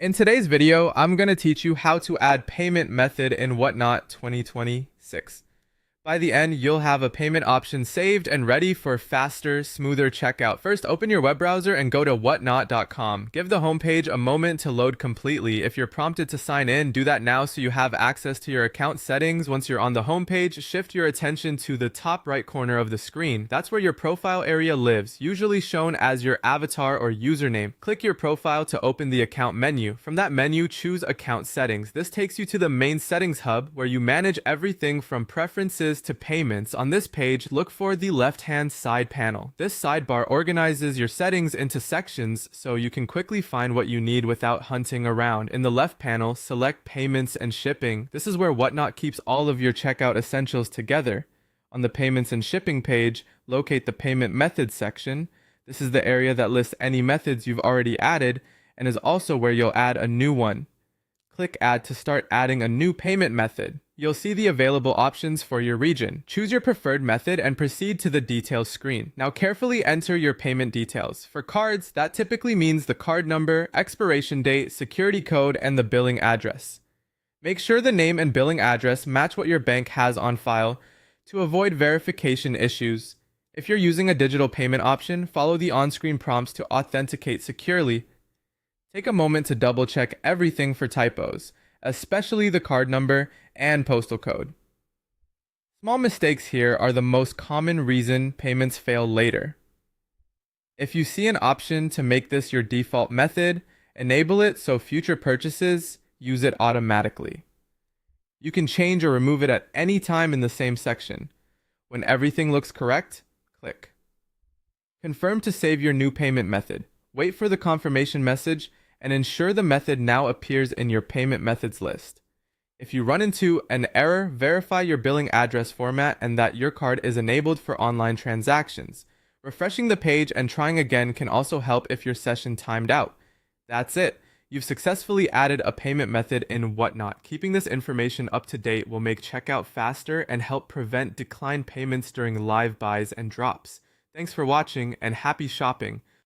In today's video, I'm going to teach you how to add payment method in Whatnot 2026. By the end, you'll have a payment option saved and ready for faster, smoother checkout. First, open your web browser and go to whatnot.com. Give the homepage a moment to load completely. If you're prompted to sign in, do that now so you have access to your account settings. Once you're on the homepage, shift your attention to the top right corner of the screen. That's where your profile area lives, usually shown as your avatar or username. Click your profile to open the account menu. From that menu, choose account settings. This takes you to the main settings hub where you manage everything from preferences to payments. On this page, look for the left-hand side panel. This sidebar organizes your settings into sections so you can quickly find what you need without hunting around. In the left panel, select payments and shipping. This is where Whatnot keeps all of your checkout essentials together. On the payments and shipping page, locate the payment methods section. This is the area that lists any methods you've already added and is also where you'll add a new one. Click Add to start adding a new payment method. You'll see the available options for your region. Choose your preferred method and proceed to the details screen. Now carefully enter your payment details. For cards, that typically means the card number, expiration date, security code, and the billing address. Make sure the name and billing address match what your bank has on file to avoid verification issues. If you're using a digital payment option, follow the on-screen prompts to authenticate securely. Take a moment to double-check everything for typos, especially the card number and postal code. Small mistakes here are the most common reason payments fail later. If you see an option to make this your default method, enable it so future purchases use it automatically. You can change or remove it at any time in the same section. When everything looks correct, click. Confirm to save your new payment method. Wait for the confirmation message and ensure the method now appears in your payment methods list. If you run into an error, verify your billing address format and that your card is enabled for online transactions. Refreshing the page and trying again can also help if your session timed out. That's it. You've successfully added a payment method in Whatnot. Keeping this information up to date will make checkout faster and help prevent declined payments during live buys and drops. Thanks for watching and happy shopping.